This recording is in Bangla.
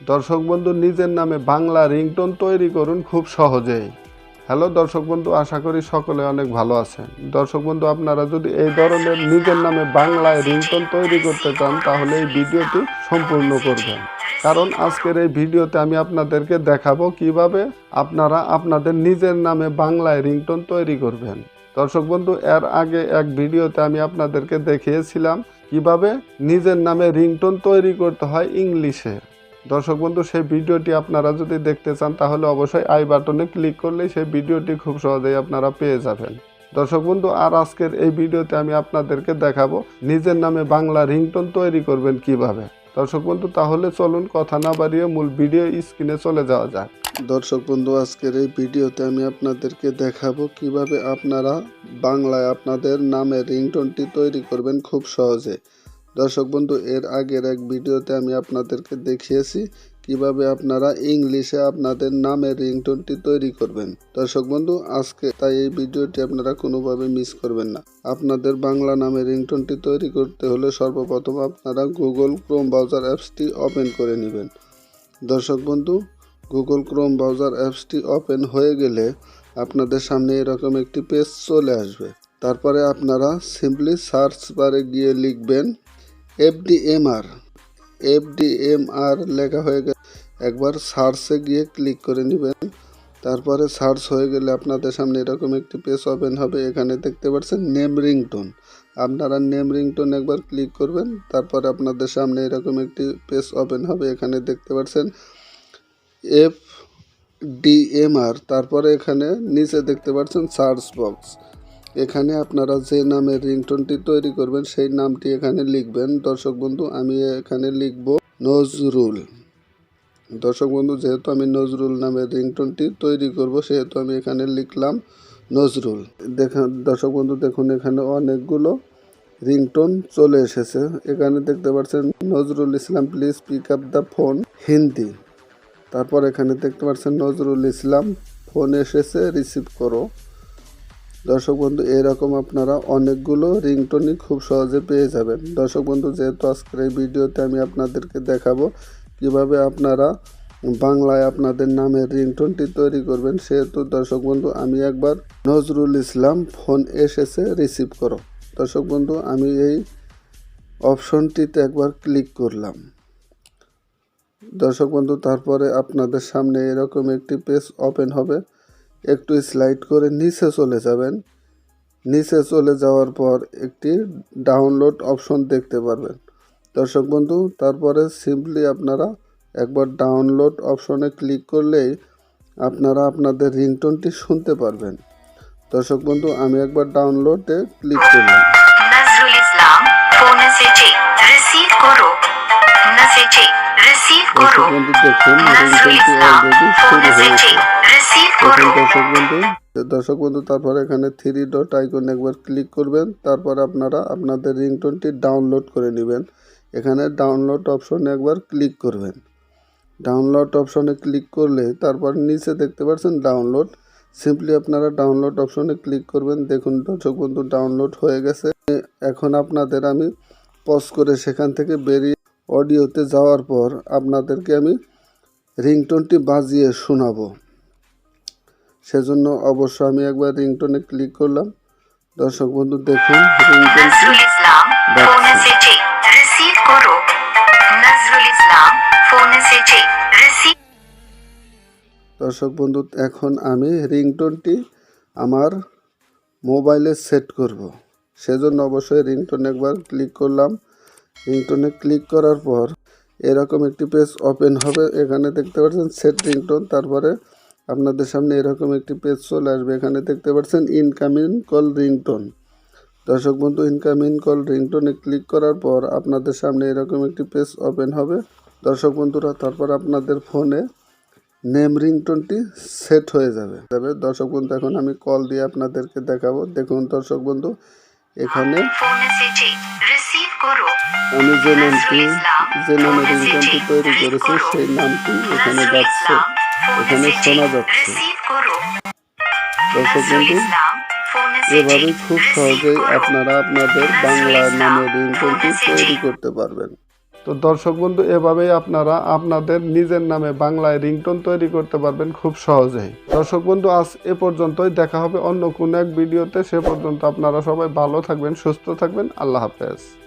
দর্শক বন্ধু, নিজের নামে বাংলা রিংটোন তৈরি করুন খুব সহজেই। হ্যালো দর্শক বন্ধু, আশা করি সকলে অনেক ভালো আছেন। দর্শক বন্ধু, আপনারা যদি এই ধরনের নিজের নামে বাংলায় রিংটোন তৈরি করতে চান তাহলে এই ভিডিওটি সম্পূর্ণ করবেন, কারণ আজকের এই ভিডিওতে আমি আপনাদেরকে দেখাবো কিভাবে আপনারা আপনাদের নিজের নামে বাংলায় রিংটোন তৈরি করবেন। দর্শক বন্ধু, এর আগে এক ভিডিওতে আমি আপনাদেরকে দেখিয়েছিলাম কিভাবে নিজের নামে রিংটোন তৈরি করতে হয় ইংলিশে। দর্শক বন্ধু, সেই ভিডিওটি আপনারা যদি দেখতে চান তাহলে অবশ্যই আই বাটনে ক্লিক করলেই সেই ভিডিওটি খুব সহজেই আপনারা পেয়ে যাবেন। দর্শক বন্ধু, আর আজকের এই ভিডিওতে আমি আপনাদেরকে দেখাবো নিজের নামে বাংলা রিংটোন তৈরি করবেন কিভাবে। দর্শক বন্ধু, তাহলে চলুন কথা না বাড়িয়ে মূল ভিডিও স্ক্রিনে চলে যাওয়া যাক। দর্শক বন্ধু, আজকের এই ভিডিওতে আমি আপনাদেরকে দেখাবো কিভাবে আপনারা বাংলায় আপনাদের নামে রিংটোনটি তৈরি করবেন খুব সহজে। দর্শক বন্ধু, এর আগের এক ভিডিওতে আমি আপনাদেরকে দেখিয়েছি কিভাবে আপনারা ইংলিশে আপনাদের নামের রিংটোনটি তৈরি করবেন। দর্শক বন্ধু, আজকে তাই এই ভিডিওটি আপনারা কোনোভাবে মিস করবেন না। আপনাদের বাংলা নামের রিংটোনটি তৈরি করতে হলে সর্বপ্রথম আপনারা গুগল ক্রোম ব্রাউজার অ্যাপসটি ওপেন করে নেবেন। দর্শক বন্ধু, গুগল ক্রোম ব্রাউজার অ্যাপসটি ওপেন হয়ে গেলে আপনাদের সামনে এরকম একটি পেজ চলে আসবে। তারপরে আপনারা সিম্পলি সার্চ বারে গিয়ে লিখবেন এফডিএমআর লেখা হয়ে গেলে একবার সার্চে গিয়ে ক্লিক করে নেবেন। তারপরে সার্চ হয়ে গেলে আপনাদের সামনে এরকম একটি পেজ ওপেন হবে। এখানে দেখতে পাচ্ছেন নেম রিংটোন। আপনারা নেম রিংটোন একবার ক্লিক করবেন। তারপরে আপনাদের সামনে এরকম একটি পেজ ওপেন হবে। এখানে দেখতে পাচ্ছেন এফডিএমআর। তারপরে এখানে নিচে দেখতে পাচ্ছেন সার্চ বক্স। এখানে আপনারা যে নামের রিংটোনটি তৈরি করবেন সেই নামটি এখানে লিখবেন। দর্শক বন্ধু, আমি এখানে লিখব নজরুল। দর্শক বন্ধু, যেহেতু আমি নজরুল নামের রিংটোনটি তৈরি করব সেহেতু আমি এখানে লিখলাম নজরুল। দর্শক বন্ধু, দেখুন এখানে অনেকগুলো রিংটোন চলে এসেছে। এখানে দেখতে পাচ্ছেন Nazrul Islam please pick up the phone Hindi. তারপর এখানে দেখতে পাচ্ছেন নজরুল ইসলাম ফোন এসেছে রিসিভ করো। দর্শক বন্ধু, এরকম আপনারা অনেকগুলো রিংটোনই খুব সহজে পেয়ে যাবেন। দর্শক বন্ধু, যেহেতু আজকের এই ভিডিওতে আমি আপনাদেরকে দেখাবো কিভাবে আপনারা বাংলায় আপনাদের নামের রিংটোনটি তৈরি করবেন, সেহেতু দর্শক বন্ধু আমি একবার নজরুল ইসলাম ফোন এসেছে রিসিভ করো। দর্শক বন্ধু, আমি এই অপশনটিতে একবার ক্লিক করলাম। দর্শক বন্ধু, তারপরে আপনাদের সামনে এরকম একটি পেজ ওপেন হবে। একটু স্লাইড করে নিচে চলে যাবেন। নিচে চলে যাওয়ার পর একটি ডাউনলোড অপশন দেখতে পারবেন। দর্শক বন্ধু, তারপরে সিম্পলি আপনারা একবার ডাউনলোড অপশনে ক্লিক করলেই আপনারা আপনাদের রিংটোনটি শুনতে পারবেন। দর্শক বন্ধু, আমি একবার ডাউনলোডে ক্লিক করলাম। nazrul islam phone se receive koro message receive koro nazrul islam phone se receive koro। দর্শক বন্ধু, তারপর এখানে 3 ডট আইকন একবার ক্লিক করবেন। তারপর আপনারা আপনাদের রিংটোনটি ডাউনলোড করে নেবেন। এখানে ডাউনলোড অপশনে একবার ক্লিক করবেন। ডাউনলোড অপশনে ক্লিক করলে তারপর নিচে দেখতে পাচ্ছেন ডাউনলোড। সিম্পলি আপনারা ডাউনলোড অপশনে ক্লিক করবেন। দেখুন দর্শক বন্ধু, ডাউনলোড হয়ে গেছে। এখন আপনাদের আমি পজ করে সেখান থেকে বেরিয়ে অডিওতে যাওয়ার পর আপনাদেরকে আমি রিংটোনটি বাজিয়ে শোনাবো। সেজন্য অবশ্য আমি একবার রিংটোনে ক্লিক করলাম। দর্শক বন্ধু, দেখুন nazrul islam phone se receive koro nazrul islam phone se receive। দর্শক বন্ধু, এখন আমি রিংটোনটি আমার মোবাইলে সেট করব। সেজন্য অবশ্যই রিংটোনে একবার ক্লিক করলাম। রিংটোনে ক্লিক করার পর এরকম একটি পেজ ওপেন হবে। এখানে দেখতে পাচ্ছেন সেট রিংটোন। তারপরে আপনাদের সামনে এরকম একটি পেজ চলে আসবে। এখানে দেখতে পাচ্ছেন ইনকামিং কল রিংটোন। দর্শক বন্ধু, ইনকামিং কল রিংটোনে ক্লিক করার পর আপনাদের সামনে এরকম একটি পেজ ওপেন হবে। দর্শক বন্ধুরা, তারপর আপনাদের ফোনে নেম রিংটোনটি সেট হয়ে যাবে। দর্শক বন্ধু, এখন আমি কল দিয়ে আপনাদেরকে দেখাবো। দেখুন দর্শক বন্ধু, এখানে আমি যে নামে রিংটোনটি তৈরি করেছি সেই নামটি এখানে যাচ্ছে, এখানে শোনা যাচ্ছে। দর্শক বন্ধু, এভাবেই খুব সহজেই আপনারা আপনাদের বাংলা নামের রিংটোনটি তৈরি করতে পারবেন। তো দর্শক বন্ধু, এভাবেই আপনারা আপনাদের নিজের নামে বাংলায় রিংটোন তৈরি করতে পারবেন খুব সহজেই। দর্শক বন্ধু, আজ এ পর্যন্তই। দেখা হবে অন্য কোনো এক ভিডিওতে। সে পর্যন্ত আপনারা সবাই ভালো থাকবেন, সুস্থ থাকবেন। আল্লাহ হাফেজ।